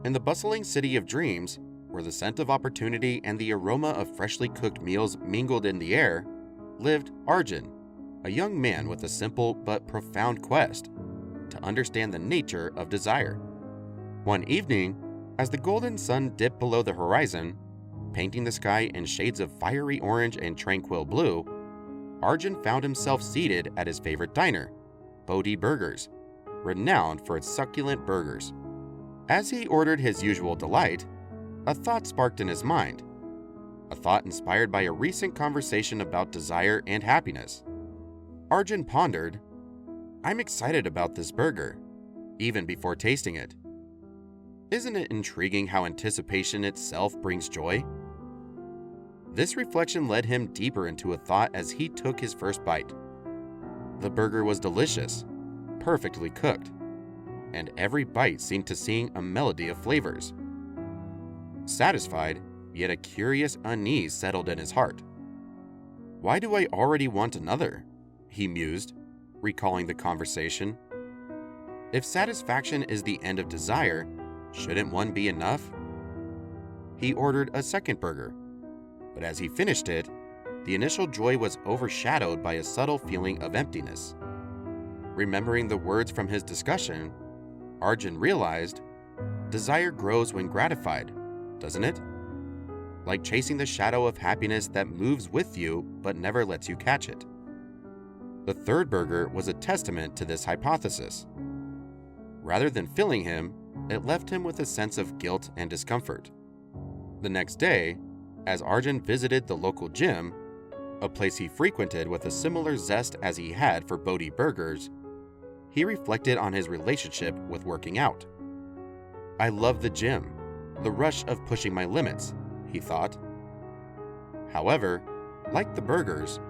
In the bustling city of dreams, where the scent of opportunity and the aroma of freshly cooked meals mingled in the air, lived Arjun, a young man with a simple but profound quest to understand the nature of desire. One evening, as the golden sun dipped below the horizon, painting the sky in shades of fiery orange and tranquil blue, Arjun found himself seated at his favorite diner, Bodhi Burgers, renowned for its succulent burgers. As he ordered his usual delight, a thought sparked in his mind, a thought inspired by a recent conversation about desire and happiness. Arjun pondered, "I'm excited about this burger, even before tasting it. Isn't it intriguing how anticipation itself brings joy?" This reflection led him deeper into a thought as he took his first bite. The burger was delicious, perfectly cooked, and every bite seemed to sing a melody of flavors. Satisfied, yet a curious unease settled in his heart. "Why do I already want another?" he mused, recalling the conversation. "If satisfaction is the end of desire, shouldn't one be enough?" He ordered a second burger, but as he finished it, the initial joy was overshadowed by a subtle feeling of emptiness. Remembering the words from his discussion, Arjun realized, desire grows when gratified, doesn't it? Like chasing the shadow of happiness that moves with you but never lets you catch it. The third burger was a testament to this hypothesis. Rather than filling him, it left him with a sense of guilt and discomfort. The next day, as Arjun visited the local gym, a place he frequented with a similar zest as he had for Bodhi Burgers, he reflected on his relationship with working out. "I love the gym, the rush of pushing my limits," he thought. However, like the burgers,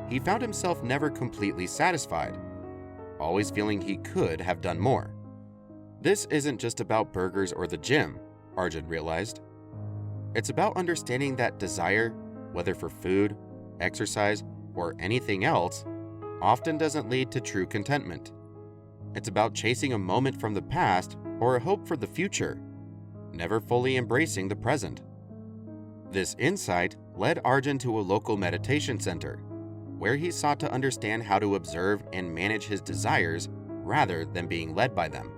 he found himself never completely satisfied, always feeling he could have done more. This isn't just about burgers or the gym, Arjun realized. It's about understanding that desire, whether for food, exercise, or anything else, often doesn't lead to true contentment. It's about chasing a moment from the past or a hope for the future, never fully embracing the present. This insight led Arjun to a local meditation center, where he sought to understand how to observe and manage his desires rather than being led by them.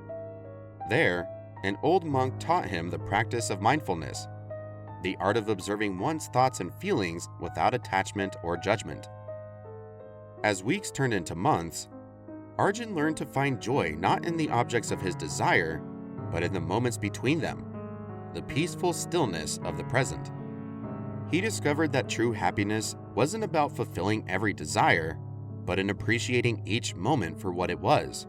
There, an old monk taught him the practice of mindfulness, the art of observing one's thoughts and feelings without attachment or judgment. As weeks turned into months, Arjun learned to find joy not in the objects of his desire, but in the moments between them, the peaceful stillness of the present. He discovered that true happiness wasn't about fulfilling every desire, but in appreciating each moment for what it was,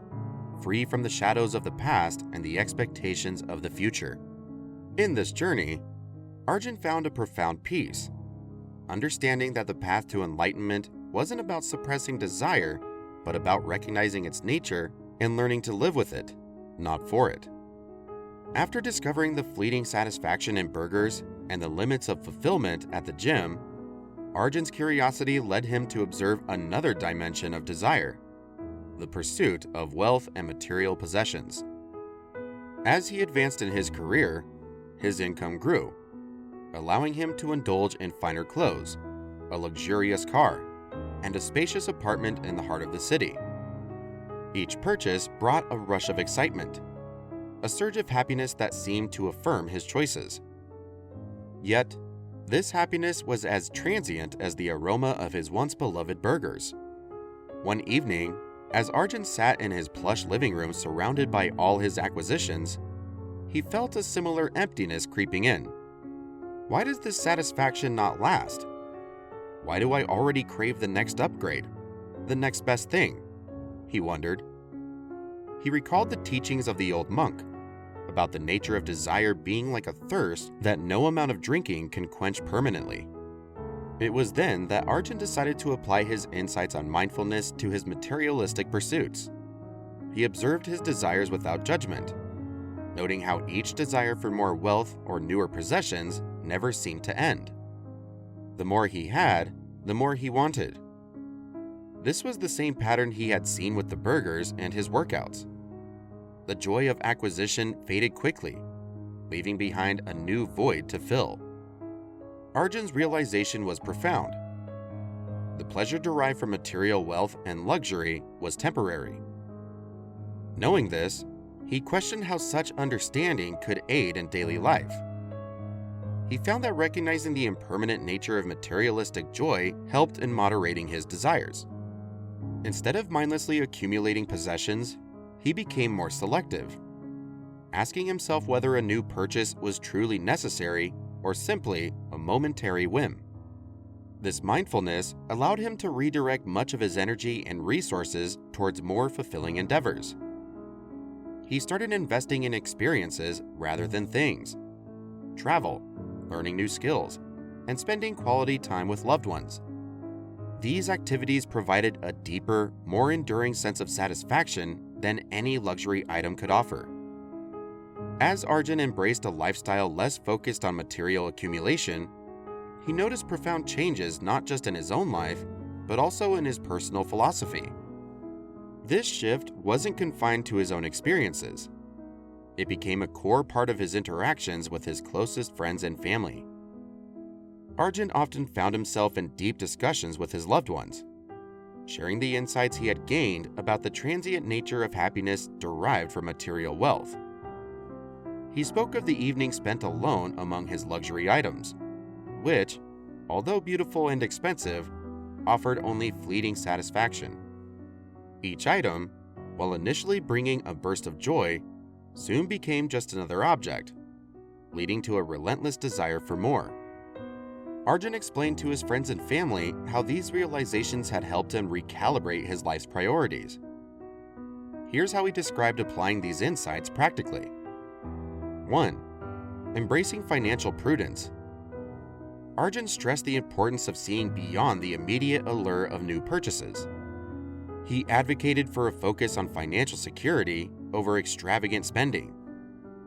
free from the shadows of the past and the expectations of the future. In this journey, Arjun found a profound peace, understanding that the path to enlightenment wasn't about suppressing desire, but about recognizing its nature and learning to live with it, not for it. After discovering the fleeting satisfaction in burgers and the limits of fulfillment at the gym, Arjun's curiosity led him to observe another dimension of desire, the pursuit of wealth and material possessions. As he advanced in his career, his income grew, allowing him to indulge in finer clothes, a luxurious car, and a spacious apartment in the heart of the city. Each purchase brought a rush of excitement, a surge of happiness that seemed to affirm his choices. Yet, this happiness was as transient as the aroma of his once beloved burgers. One evening, as Arjun sat in his plush living room surrounded by all his acquisitions, he felt a similar emptiness creeping in. Why does this satisfaction not last? Why do I already crave the next upgrade, the next best thing? He wondered. He recalled the teachings of the old monk about the nature of desire being like a thirst that no amount of drinking can quench permanently. It was then that Arjun decided to apply his insights on mindfulness to his materialistic pursuits. He observed his desires without judgment, noting how each desire for more wealth or newer possessions never seemed to end. The more he had, the more he wanted. This was the same pattern he had seen with the burgers and his workouts. The joy of acquisition faded quickly. leaving behind a new void to fill. Arjun's realization was profound. The pleasure derived from material wealth and luxury was temporary. Knowing this, he questioned how such understanding could aid in daily life. He found that recognizing the impermanent nature of materialistic joy helped in moderating his desires. Instead of mindlessly accumulating possessions, he became more selective, asking himself whether a new purchase was truly necessary or simply a momentary whim. This mindfulness allowed him to redirect much of his energy and resources towards more fulfilling endeavors. He started investing in experiences rather than things, travel, learning new skills, and spending quality time with loved ones. These activities provided a deeper, more enduring sense of satisfaction than any luxury item could offer. As Arjun embraced a lifestyle less focused on material accumulation, he noticed profound changes not just in his own life, but also in his personal philosophy. This shift wasn't confined to his own experiences. It became a core part of his interactions with his closest friends and family. Arjun often found himself in deep discussions with his loved ones, sharing the insights he had gained about the transient nature of happiness derived from material wealth. He spoke of the evening spent alone among his luxury items, which, although beautiful and expensive, offered only fleeting satisfaction. Each item, while initially bringing a burst of joy, soon became just another object, leading to a relentless desire for more. Arjun explained to his friends and family how these realizations had helped him recalibrate his life's priorities. Here's how he described applying these insights practically. 1. Embracing financial prudence. Arjun stressed the importance of seeing beyond the immediate allure of new purchases. He advocated for a focus on financial security over extravagant spending,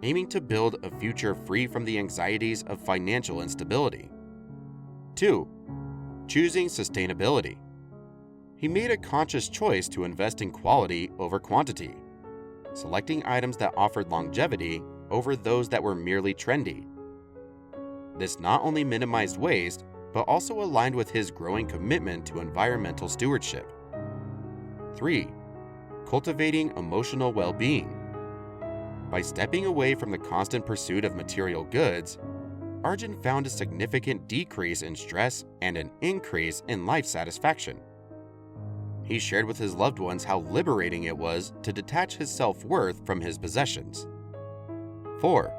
aiming to build a future free from the anxieties of financial instability. 2. Choosing sustainability. He made a conscious choice to invest in quality over quantity, selecting items that offered longevity over those that were merely trendy. This not only minimized waste, but also aligned with his growing commitment to environmental stewardship. 3. Cultivating emotional well-being. By stepping away from the constant pursuit of material goods, Arjun found a significant decrease in stress and an increase in life satisfaction. He shared with his loved ones how liberating it was to detach his self-worth from his possessions. 4.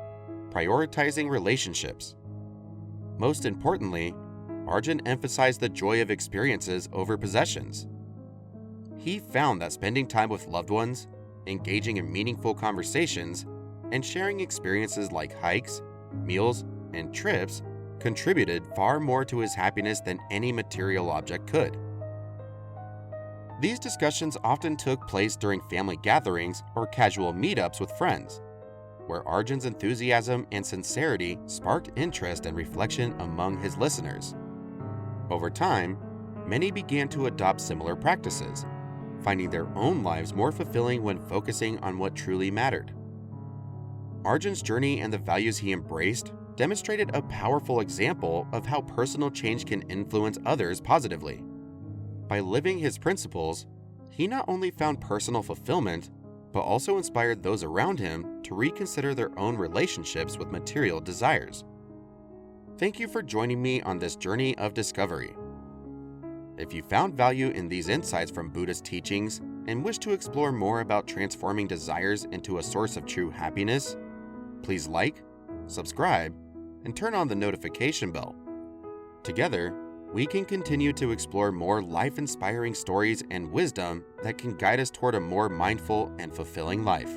Prioritizing relationships. Most importantly, Arjun emphasized the joy of experiences over possessions. He found that spending time with loved ones, engaging in meaningful conversations, and sharing experiences like hikes, meals, and trips contributed far more to his happiness than any material object could. These discussions often took place during family gatherings or casual meetups with friends, where Arjun's enthusiasm and sincerity sparked interest and reflection among his listeners. Over time, many began to adopt similar practices, finding their own lives more fulfilling when focusing on what truly mattered. Arjun's journey and the values he embraced demonstrated a powerful example of how personal change can influence others positively. By living his principles, he not only found personal fulfillment, but also inspired those around him to reconsider their own relationships with material desires. Thank you for joining me on this journey of discovery. If you found value in these insights from Buddhist teachings and wish to explore more about transforming desires into a source of true happiness, please like, subscribe, and turn on the notification bell. Together, we can continue to explore more life-inspiring stories and wisdom that can guide us toward a more mindful and fulfilling life.